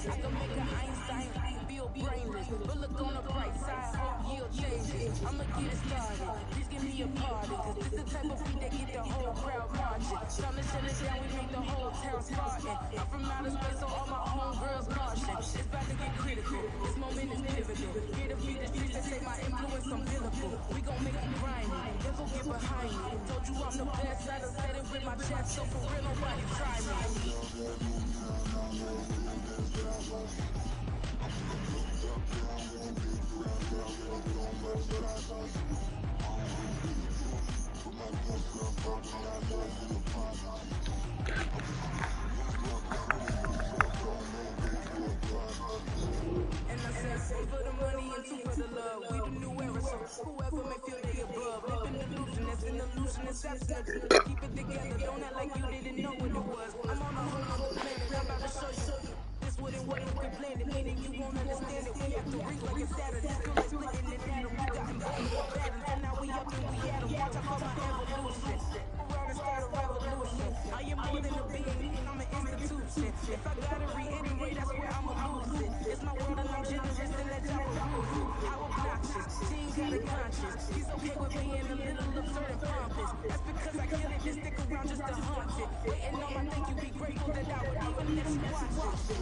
I can make an Einstein feel brainless, but look on the bright side, hope yield changes. I'ma get it started, please give me a pardon, cause this the type of beat that get the whole crowd marching. Time to shut it down, we make the whole town Spartan. I'm from outer space, so all my homegirls Martian. It's about to get critical, this moment is pivotal. Here to feed the streets that say my influence umbilical. We gon' make it grimy, devil get behind me. Told you I'm the best, I done said it with my chest, so for real nobody try me. And I said, for the money and two for the love. We the new era, so whoever may feel they above. Living illusion, that's an illusion, it's abstinence. Keep it together, don't act like you didn't know what it was. I'm on a whole nother planet, I'm about to show you. This wouldn't work if we planned it, meaning you won't understand it. We have to ring like a Saturday, feel like splitting in atom. We got involved with patterns, and now we up and we at 'em. Watch out for my evolution. Around and start a revolution. I am more than a being, I'm an institution. If I gotta reiterate, that's where I'ma lose it. It's my world and I'm generous and let y'all lose it. How obnoxious, she ain't got a conscience. He's okay with being a little absurd and pompous. That's because I kill it, just stick around just to haunt it. Waiting on my thank you, be grateful that I would even let you watch it.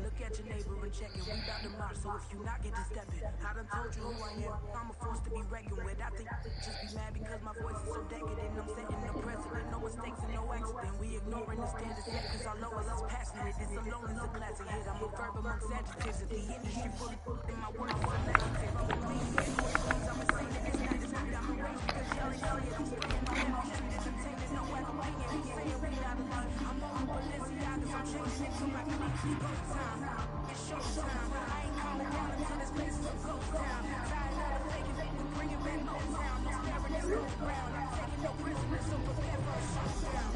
Look at your neighbor and check it. We bout to march, so if you not get to step it. I done told you who I am. I'm a force to be reckoned with. I think just be mad because my voice is so decadent. I'm setting the precedent. No mistakes and no accident. We ignoring the standards set cause our lowest is passionate. This alone is a classic hit. I'm a verb amongst adjectives. If the industry fully in my work is elective. I'm a maniac on things. I'm insane and it's not just I'm a rage because y'all ain't see it. I'm spraying on every street. Entertainment, no opinion. He's saying we not elite. I'm on the Balenciagas. I'm changing it to my clique. Go time. It's showtime. I ain't calling down until this place is a ghost town. Tired of the faking, we bringing back Motown. No staring, it's going round. I'm taking no prisoners, so prepare for a showdown.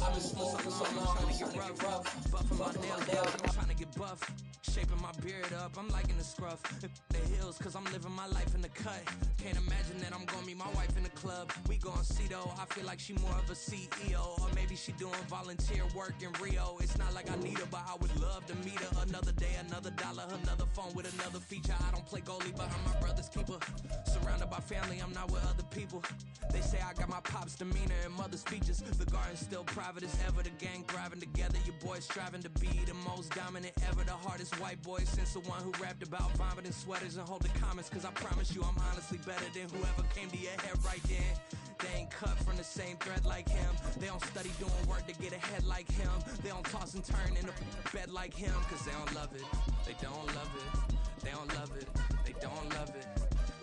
I've been smoking so long, trying to get rough. Buffing my nails down, I'm trying to get buff. Shaping my beard up, I'm liking the scruff. The hills, cause I'm living my life in the cut. Can't imagine that I'm gonna meet my wife in the club. We gon' see though, I feel like she more of a CEO. Or maybe she doing volunteer work in Rio. It's not like I need her, but I would love to meet her. Another day, another dollar, another phone with another feature. I don't play goalie, but I'm my brother's keeper. Surrounded by family, I'm not with other people. They say I got my pop's demeanor and mother's features. The garden's still private as ever, the gang thriving together. Your boys striving to be the most dominant ever. The hardest white boy since the one who rapped about vomiting sweaters and holding comments. Cause I promise you I'm honestly better than whoever came to your head right then. They ain't cut from the same thread like him. They don't study doing work to get ahead like him. They don't toss and turn in the bed like him. Cause they don't love it, they don't love it. They don't love it, they don't love it.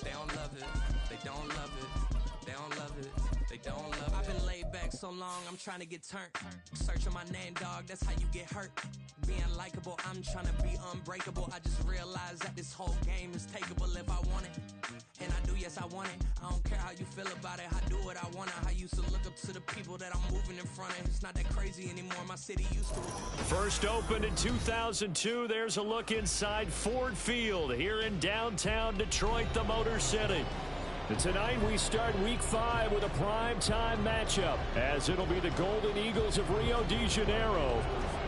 They don't love it, they don't love it. They don't love it. They don't love it. I've been laid back so long, I'm trying to get turned. Searching my name, dog, that's how you get hurt. Being likable, I'm trying to be unbreakable. I just realized that this whole game is takeable if I want it. And I do, yes, I want it. I don't care how you feel about it. I do what I want. I used to look up to the people that I'm moving in front of. It's not that crazy anymore. My city used to. First opened in 2002. There's a look inside Ford Field here in downtown Detroit, the Motor City. And tonight we start Week 5 with a primetime matchup, as it'll be the Golden Eagles of Rio de Janeiro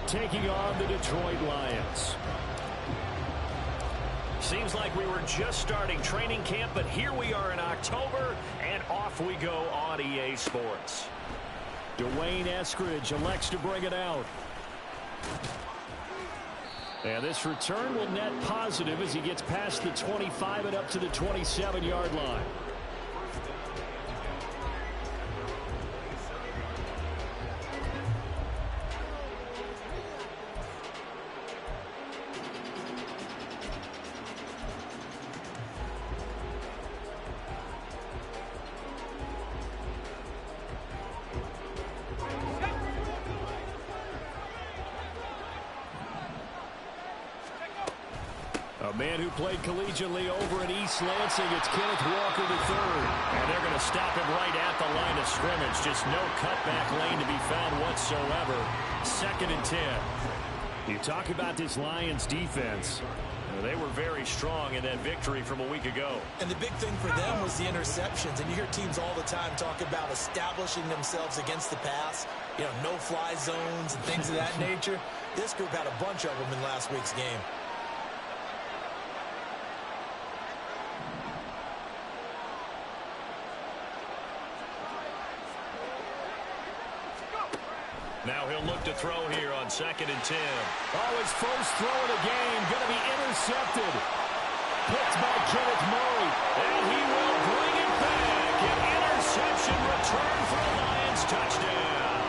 taking on the Detroit Lions. Seems like we were just starting training camp, but here we are in October, and off we go on EA Sports. Dwayne Eskridge elects to bring it out. And this return will net positive as he gets past the 25 and up to the 27-yard line. A man who played collegiately over in East Lansing, it's Kenneth Walker III. And they're going to stop him right at the line of scrimmage. Just no cutback lane to be found whatsoever. 2nd and 10. You talk about this Lions defense. They were very strong in that victory from a week ago. And the big thing for them was the interceptions. And you hear teams all the time talk about establishing themselves against the pass. You know, no-fly zones and things of that nature. This group had a bunch of them in last week's game. Now he'll look to throw here on 2nd and 10. Oh, his first throw of the game going to be intercepted. Picked by Kenneth Murray. And he will bring it back. An interception return for the Lions. Touchdown.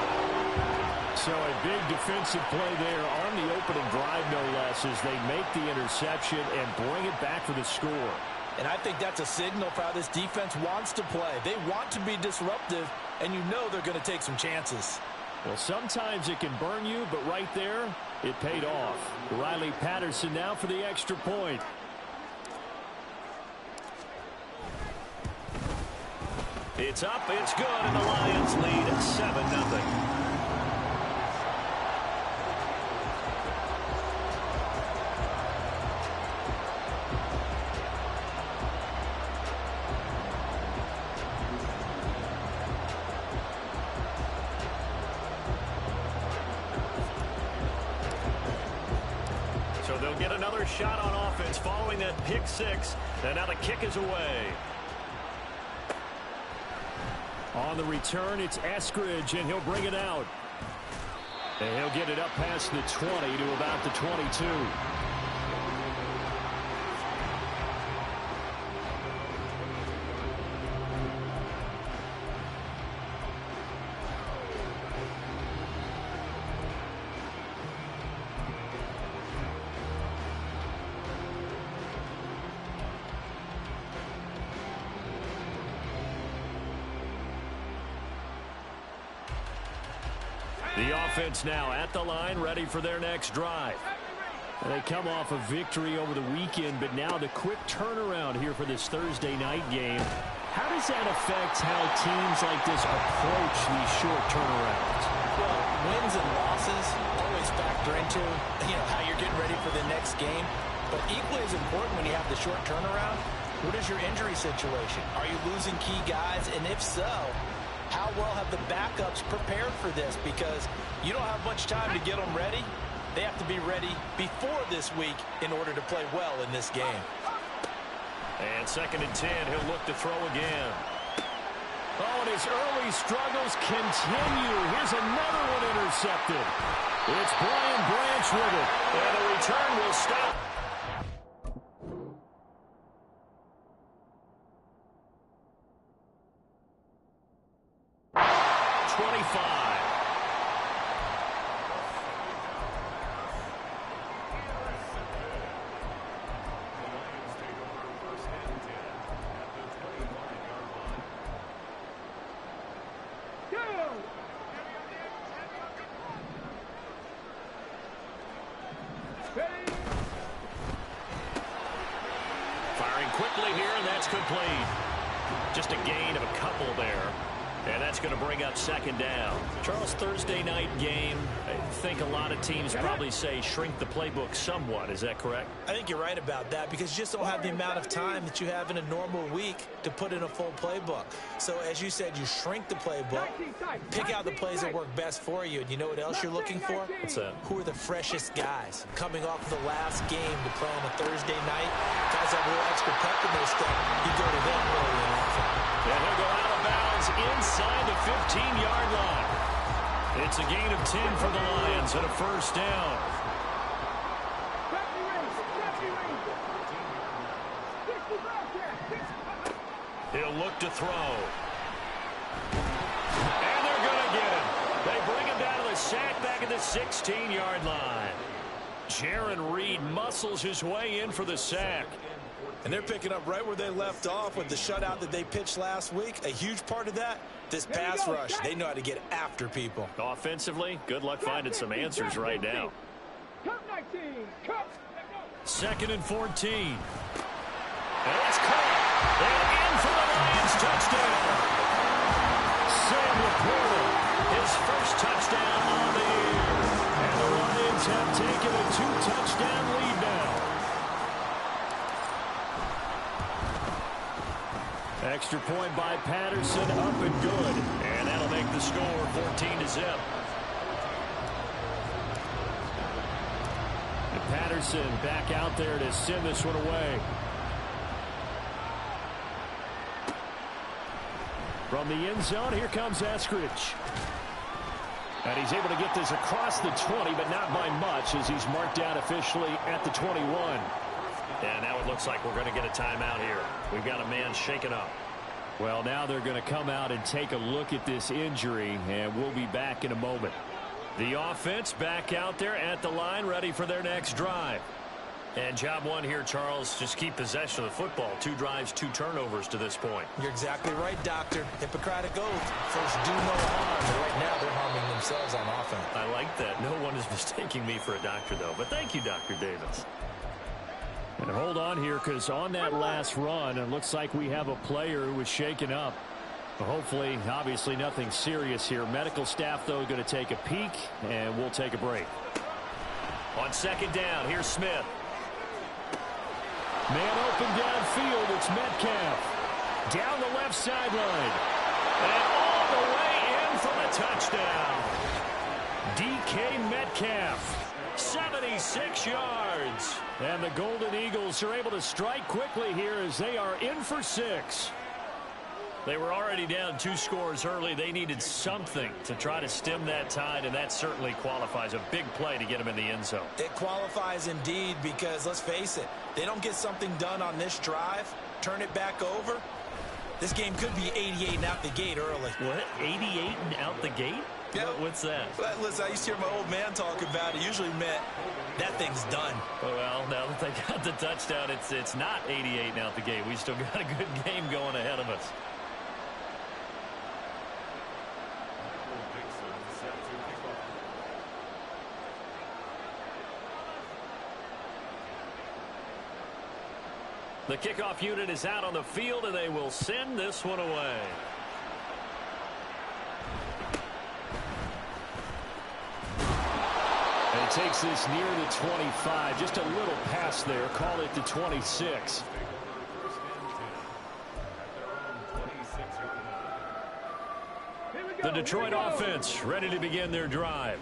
So a big defensive play there on the opening drive, no less, as they make the interception and bring it back for the score. And I think that's a signal for how this defense wants to play. They want to be disruptive, and you know they're going to take some chances. Well, sometimes it can burn you, but right there, it paid off. Riley Patterson now for the extra point. It's up, it's good, and the Lions lead 7-0. So they'll get another shot on offense following that pick six. And now the kick is away. On the return, it's Eskridge, and he'll bring it out. And he'll get it up past the 20 to about the 22. The offense now at the line, ready for their next drive. And they come off a victory over the weekend, but now the quick turnaround here for this Thursday night game. How does that affect how teams like this approach these short turnarounds? Well, wins and losses always factor into, how you're getting ready for the next game. But equally as important when you have the short turnaround, what is your injury situation? Are you losing key guys? And if so, how well have the backups prepared for this? Because you don't have much time to get them ready. They have to be ready before this week in order to play well in this game. And 2nd and 10, he'll look to throw again. Oh, and his early struggles continue. Here's another one intercepted. It's Brian Branch with it. And the return will stop. That's complete. Just a gain of a couple there. And that's going to bring up second down. Charles, Thursday night game, I think a lot of teams probably say shrink the playbook somewhat. Is that correct? I think you're right about that because you just don't have the amount of time that you have in a normal week to put in a full playbook. So as you said, you shrink the playbook, pick out the plays that work best for you. And you know what else you're looking for? What's that? Who are the freshest guys coming off of the last game to play on a Thursday night? Guys have a little extra pep in their step. You go to them early and often. And he'll go out of bounds inside the 15-yard line. It's a gain of 10 for the Lions and a first down. He'll look to throw. And they're going to get him. They bring him down to the sack back at the 16-yard line. Jaron Reed muscles his way in for the sack. And they're picking up right where they left off with the shutout that they pitched last week. A huge part of that, this pass rush. They know how to get after people. Offensively, good luck finding some answers right now. Second and 14. And it's caught. And in for the Lions touchdown. Sam Laporta, his first touchdown on the year. And the Lions have taken a 2-touchdown lead now. Extra point by Patterson, up and good. And that'll make the score 14-0. And Patterson back out there to send this one away. From the end zone, here comes Eskridge. And he's able to get this across the 20, but not by much as he's marked down officially at the 21. And now it looks like we're going to get a timeout here. We've got a man shaken up. Well, now they're going to come out and take a look at this injury, and we'll be back in a moment. The offense back out there at the line, ready for their next drive. And job one here, Charles, just keep possession of the football. 2 drives, 2 turnovers to this point. You're exactly right, Doctor. Hippocratic oath. First, do no harm. But right now, they're harming themselves on offense. I like that. No one is mistaking me for a doctor, though. But thank you, Dr. Davis. And hold on here, because on that last run, it looks like we have a player who was shaken up. Hopefully, obviously, nothing serious here. Medical staff, though, going to take a peek, and we'll take a break. On second down, here's Smith. Man open downfield, it's Metcalf. Down the left sideline. And all the way in for the touchdown. DK Metcalf. 76 yards. And the Golden Eagles are able to strike quickly here as they are in for 6. They were already down 2 scores early. They needed something to try to stem that tide, and that certainly qualifies. A big play to get them in the end zone. It qualifies indeed because, let's face it, they don't get something done on this drive, turn it back over, this game could be 88 and out the gate early. What? 88 and out the gate? Yeah. What's that? Listen, I used to hear my old man talk about it. Usually meant that thing's done. Well, now that they got the touchdown, it's not 88 and out the gate. We still got a good game going ahead of us. The kickoff unit is out on the field, and they will send this one away. And he takes this near the 25. Just a little pass there. Call it the 26. The Detroit offense ready to begin their drive.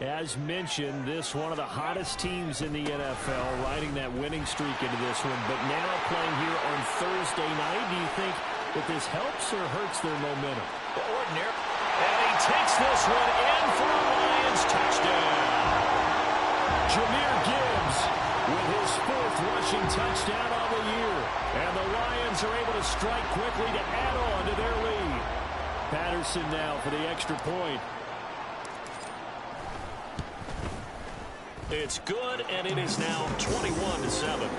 As mentioned, this one of the hottest teams in the NFL, riding that winning streak into this one. But now playing here on Thursday night, do you think that this helps or hurts their momentum? Ordinary. And he takes this one in for a Lions touchdown. Jahmyr Gibbs with his 4th rushing touchdown on the year. And the Lions are able to strike quickly to add on to their lead. Patterson now for the extra point. It's good, and it is now 21-7.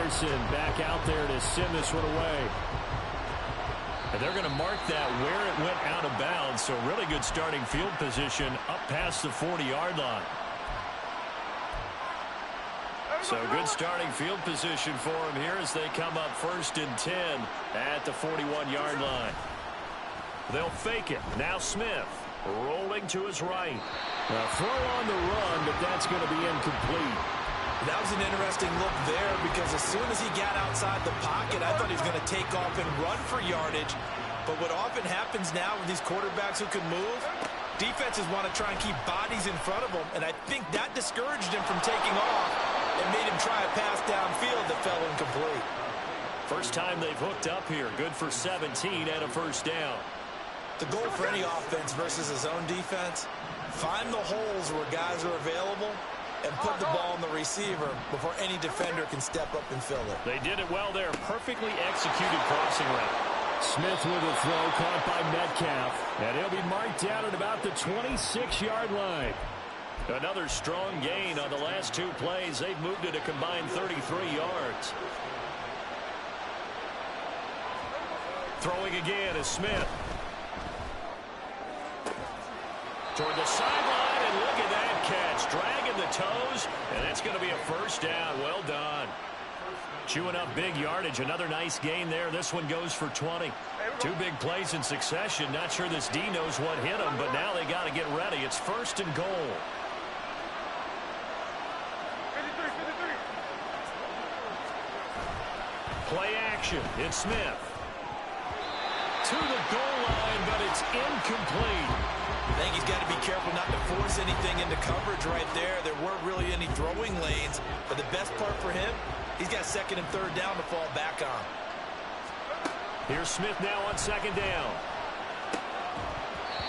Patterson back out there to send this one away. And they're going to mark that where it went out of bounds. So really good starting field position up past the 40-yard line. So good starting field position for him here as they come up 1st and 10 at the 41-yard line. They'll fake it. Now Smith rolling to his right. A throw on the run, but that's going to be incomplete. That was an interesting look there because as soon as he got outside the pocket, I thought he was going to take off and run for yardage. But what often happens now with these quarterbacks who can move, defenses want to try and keep bodies in front of them, and I think that discouraged him from taking off and made him try a pass downfield that fell incomplete. First time they've hooked up here. Good for 17 and a first down. The goal for any offense versus his own defense, find the holes where guys are available and put the ball on the receiver before any defender can step up and fill it. They did it well there. Perfectly executed crossing route. Smith with a throw caught by Metcalf. And he'll be marked down at about the 26-yard line. Another strong gain on the last 2 plays. They've moved it a combined 33 yards. Throwing again is Smith. Toward the sideline, and look at that catch. Dragging the toes, and that's going to be a first down. Well done. Chewing up big yardage. Another nice gain there. This one goes for 20. 2 big plays in succession. Not sure this D knows what hit him, but now they got to get ready. It's 1st and goal. Play action. It's Smith. To the goal line, but it's incomplete. I think he's got to be careful not to force anything into coverage right there. There weren't really any throwing lanes, but the best part for him, he's got 2nd and 3rd down to fall back on. Here's Smith now on 2nd down.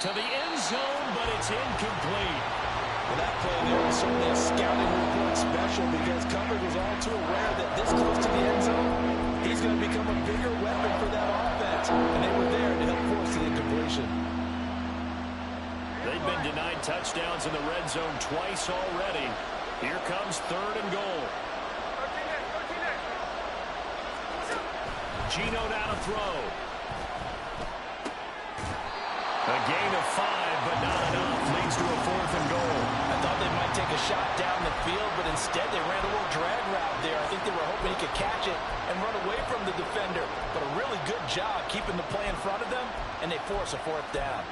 To the end zone, but it's incomplete. Well, that play there was certainly a scouting report special because coverage was all too aware that this close to the end zone, he's going to become a bigger weapon for that offense. And they were there to help force the incompletion. They've been denied touchdowns in the red zone twice already. Here comes 3rd and goal. Gino now to throw. A gain of 5, but not enough. Leads to a 4th and goal. I thought they might take a shot down the field, but instead they ran a little drag route there. I think they were hoping he could catch it and run away from the defender. But a really good job keeping the play in front of them, and they force a 4th down.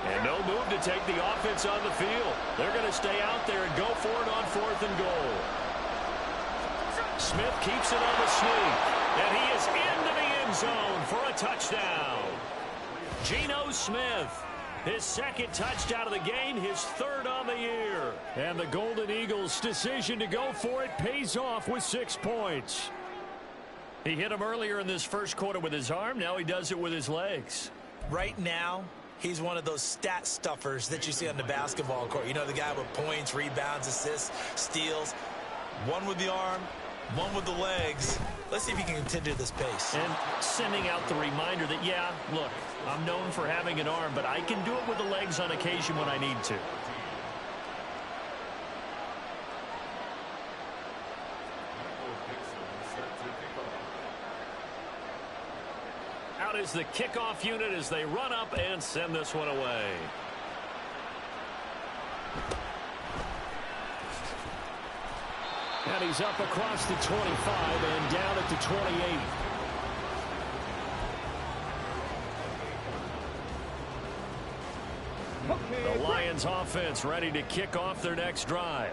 And no move to take the offense on the field. They're going to stay out there and go for it on 4th and goal. Smith keeps it on the sneak. And he is into the end zone for a touchdown. Geno Smith, his 2nd touchdown of the game, his 3rd on the year. And the Golden Eagles' decision to go for it pays off with 6 points. He hit him earlier in this first quarter with his arm. Now he does it with his legs. Right now, he's one of those stat stuffers that you see on the basketball court. You know, the guy with points, rebounds, assists, steals. One with the arm, one with the legs. Let's see if he can continue this pace. And sending out the reminder that, yeah, look, I'm known for having an arm, but I can do it with the legs on occasion when I need to. Out is the kickoff unit as they run up and send this one away. And he's up across the 25 and down at the 28. The Lions offense ready to kick off their next drive.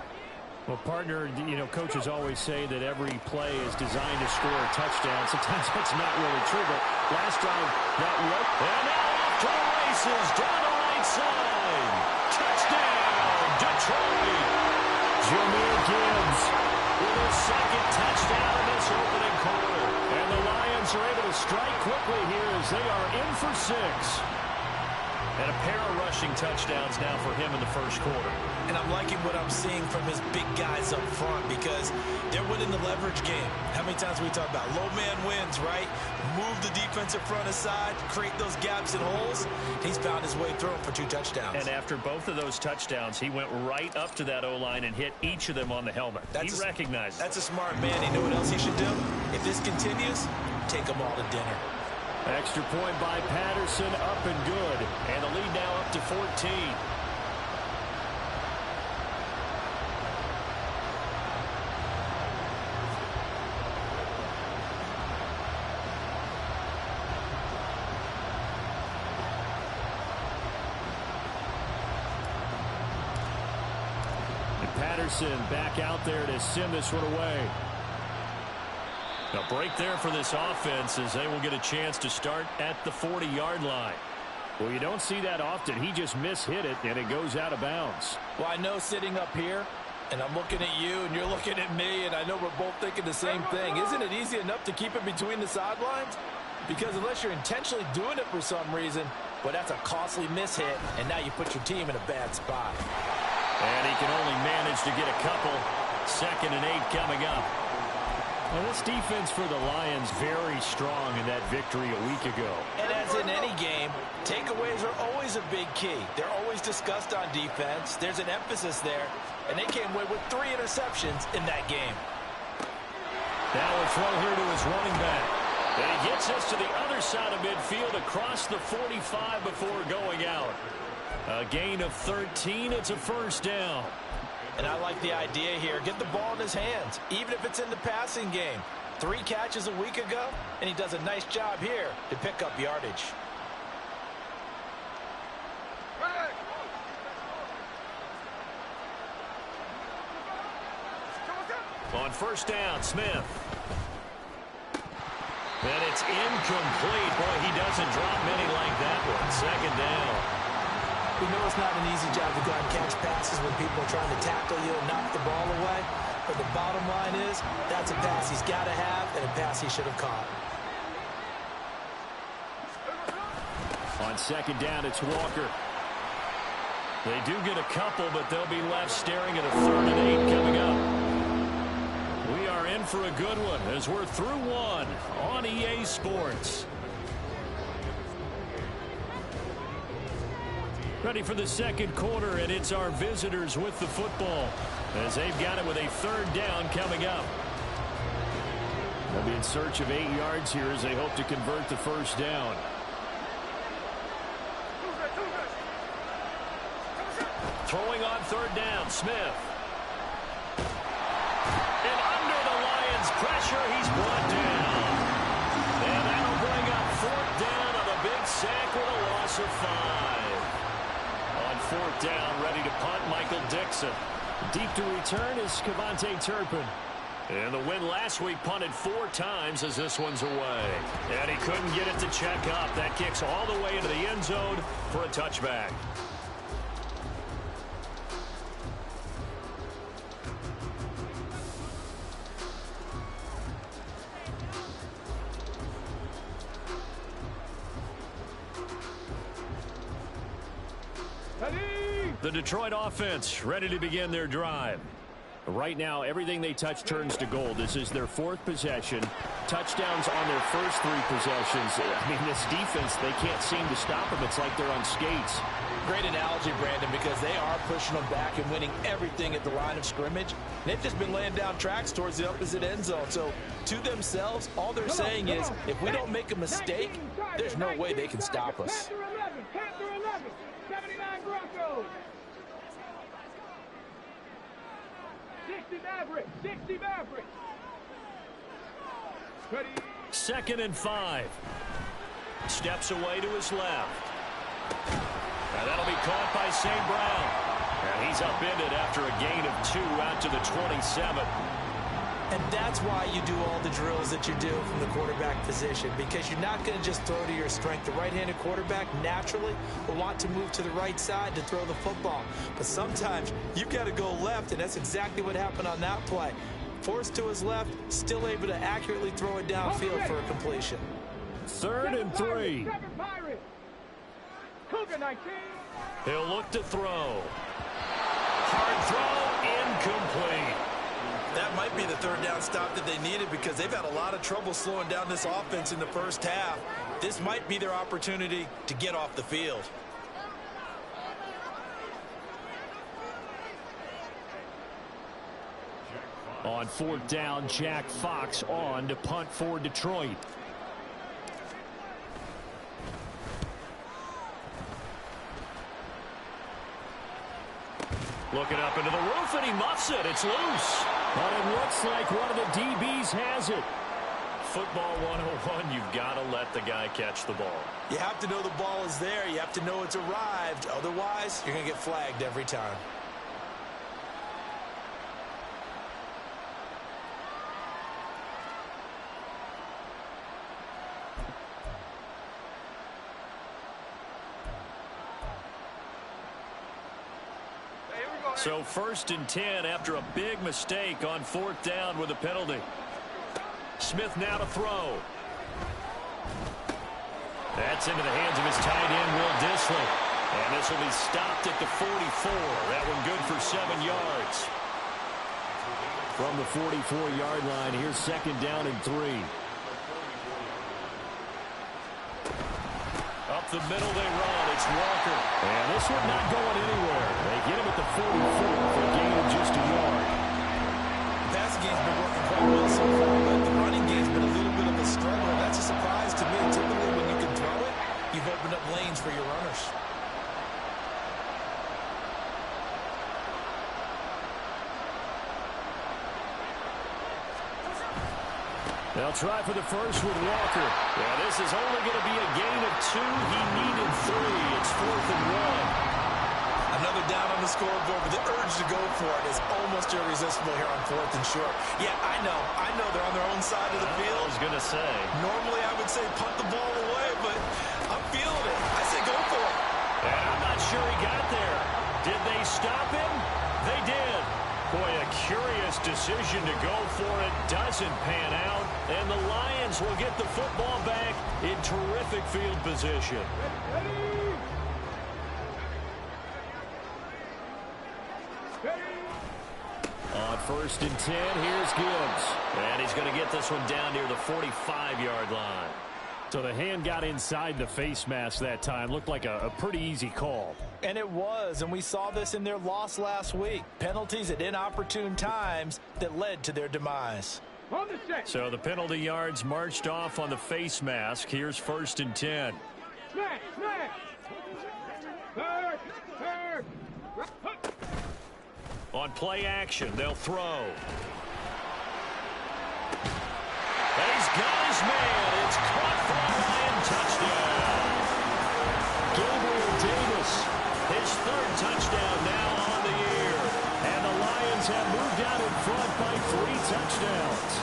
Well, partner, you know, coaches always say that every play is designed to score a touchdown. Sometimes that's not really true, but last drive, that worked. And now off to the races, down the right side. Touchdown, Detroit. Jahmyr Gibbs with his 2nd touchdown in this opening quarter. And the Lions are able to strike quickly here as they are in for 6. And a pair of rushing touchdowns now for him in the first quarter. And I'm liking what I'm seeing from his big guys up front because they're winning the leverage game. How many times we talk about low man wins, right? Move the defensive front aside, create those gaps and holes. He's found his way through for 2 touchdowns. And after both of those touchdowns, he went right up to that O-line and hit each of them on the helmet. He recognized it. That's a smart man. He knew what else he should do. If this continues, take them all to dinner. Extra point by Patterson, up and good. And the lead now up to 14. And Patterson back out there to send this one away. A break there for this offense as they will get a chance to start at the 40-yard line. Well, you don't see that often. He just mishit it, and it goes out of bounds. Well, I know sitting up here, and I'm looking at you, and you're looking at me, and I know we're both thinking the same thing. Isn't it easy enough to keep it between the sidelines? Because unless you're intentionally doing it for some reason, well, that's a costly mishit, and now you put your team in a bad spot. And he can only manage to get a couple. 2nd and 8 coming up. Well, this defense for the Lions very strong in that victory a week ago. And as in any game, takeaways are always a big key. They're always discussed on defense. There's an emphasis there, and they came away with 3 interceptions in that game. Now a throw here to his running back. And he gets us to the other side of midfield across the 45 before going out. A gain of 13. It's a first down. And I like the idea here. Get the ball in his hands, even if it's in the passing game. 3 catches a week ago, and he does a nice job here to pick up yardage. On first down, Smith. And it's incomplete. Boy, he doesn't drop many like that one. 2nd down. We know it's not an easy job to go out and catch passes when people are trying to tackle you and knock the ball away. But the bottom line is, that's a pass he's got to have and a pass he should have caught. On 2nd down, it's Walker. They do get a couple, but they'll be left staring at a 3rd and 8 coming up. We are in for a good one as we're through one on EA Sports. Ready for the 2nd quarter, and it's our visitors with the football as they've got it with a 3rd down coming up. They'll be in search of 8 yards here as they hope to convert the first down. Throwing on 3rd down, Smith. And under the Lions' pressure, he's brought down. And that'll bring up 4th down on a big sack with a loss of 5. On 4th down, ready to punt, Michael Dixon. Deep to return is Kavontae Turpin. And the win last week punted 4 times as this one's away. And he couldn't get it to check up. That kicks all the way into the end zone for a touchback. The Detroit offense ready to begin their drive. Right now, everything they touch turns to gold. This is their 4th possession. Touchdowns on their first 3 possessions. I mean, this defense, they can't seem to stop them. It's like they're on skates. Great analogy, Brandon, because they are pushing them back and winning everything at the line of scrimmage. They've just been laying down tracks towards the opposite end zone. So, to themselves, all they're saying is, if we don't make a mistake, there's no way they can stop us. Panther 11, 79 Broncos. 60 Mavericks, 60 Mavericks. Ready. 2nd and 5. Steps away to his left. And that'll be caught by St. Brown. And he's upended after a gain of 2 out to the 27. And that's why you do all the drills that you do from the quarterback position, because you're not going to just throw to your strength. The right-handed quarterback naturally will want to move to the right side to throw the football. But sometimes you've got to go left, and that's exactly what happened on that play. Forced to his left, still able to accurately throw it downfield for a completion. 3rd and 3. Cougar 19. He'll look to throw. Hard throw, incomplete. That might be the third down stop that they needed because they've had a lot of trouble slowing down this offense in the first half. This might be their opportunity to get off the field. On fourth down, Jack Fox on to punt for Detroit. Looking up into the roof, and he muffs it. It's loose. But it looks like one of the DBs has it. Football 101, you've got to let the guy catch the ball. You have to know the ball is there. You have to know it's arrived. Otherwise, you're going to get flagged every time. So 1st and 10 after a big mistake on fourth down with a penalty. Smith now to throw. That's into the hands of his tight end, Will Dissly. And this will be stopped at the 44. That one good for 7 yards. From the 44-yard line, here's 2nd down and 3. Up the middle they run. It's Walker. And this one not going anywhere. They get him at the 44 for a gain of just a yard. The passing game's been working quite well so far, but the running game's been a little bit of a struggle. That's a surprise to me. Typically, when you can throw it, you've opened up lanes for your runners. They'll try for the first with Walker. Yeah, this is only going to be a gain of 2. He needed 3. It's 4th and 1. Another down on the scoreboard, but the urge to go for it is almost irresistible here on 4th and short. Yeah, I know they're on their own side of the field. I was going to say. Normally I would say punt the ball away, but I'm feeling it. I say go for it. And I'm not sure he got there. Did they stop him? They did. Boy, a curious decision to go for it. Doesn't pan out. And the Lions will get the football back in terrific field position. On 1st and 10, here's Gibbs. And he's going to get this one down near the 45-yard line. So the hand got inside the face mask that time. Looked like a pretty easy call. And it was, and we saw this in their loss last week. Penalties at inopportune times that led to their demise. So the penalty yards marched off on the face mask. Here's 1st and 10. On play action, they'll throw. And he's got his man. It's caught for a Lion touchdown. Gabriel Davis, his 3rd touchdown now on the year. And the Lions have moved out in front by 3 touchdowns.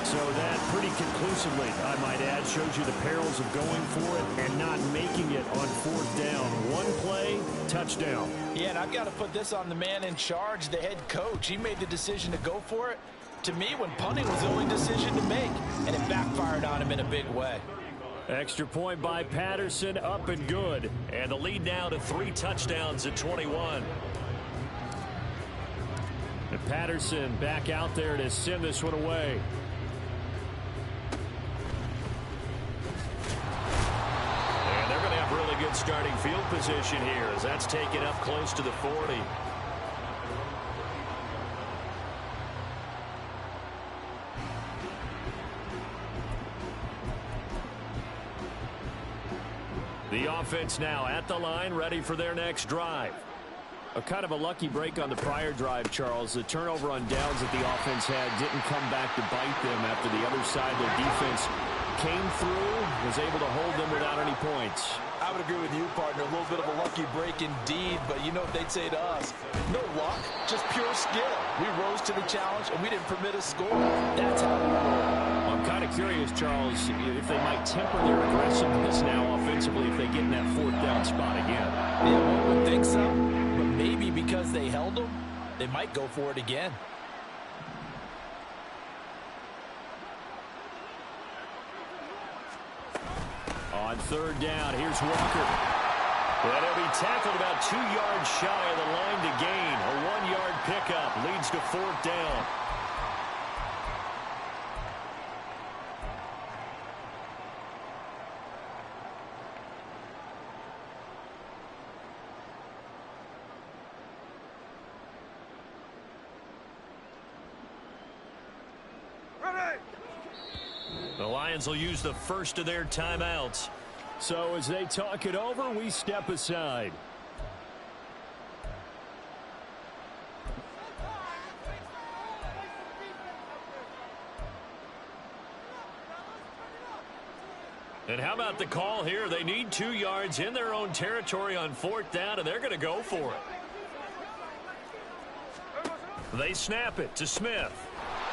So that pretty conclusively, I might add, shows you the perils of going for it and not making it on 4th down. One play, touchdown. Yeah, and I've got to put this on the man in charge, the head coach. He made the decision to go for it. To me, when punting was the only decision to make, and it backfired on him in a big way. Extra point by Patterson, up and good. And the lead now to 3 touchdowns at 21. And Patterson back out there to send this one away. And they're going to have really good starting field position here as that's taken up close to the 40. The offense now at the line, ready for their next drive. A kind of a lucky break on the prior drive, Charles. The turnover on downs that the offense had didn't come back to bite them after the other side. Their defense came through, was able to hold them without any points. I would agree with you, partner. A little bit of a lucky break indeed, but you know what they'd say to us? No luck, just pure skill. We rose to the challenge, and we didn't permit a score. That's how we roll. I'm kind of curious, Charles, if they might temper their aggressiveness now offensively if they get in that 4th down spot again. Yeah, one would think so, but maybe because they held them, they might go for it again. On 3rd down, here's Walker. Well, he'll be tackled about 2 yards shy of the line to gain. A 1-yard pickup leads to 4th down. The Lions will use the first of their timeouts. So as they talk it over, we step aside. And how about the call here? They need 2 yards in their own territory on 4th down, and they're going to go for it. They snap it to Smith.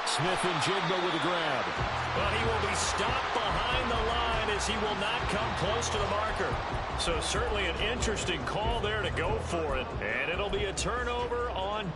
Smith and Jigba with a grab. Well, he will be stopped behind the line as he will not come close to the marker. So certainly an interesting call there to go for it. And it'll be a turnover on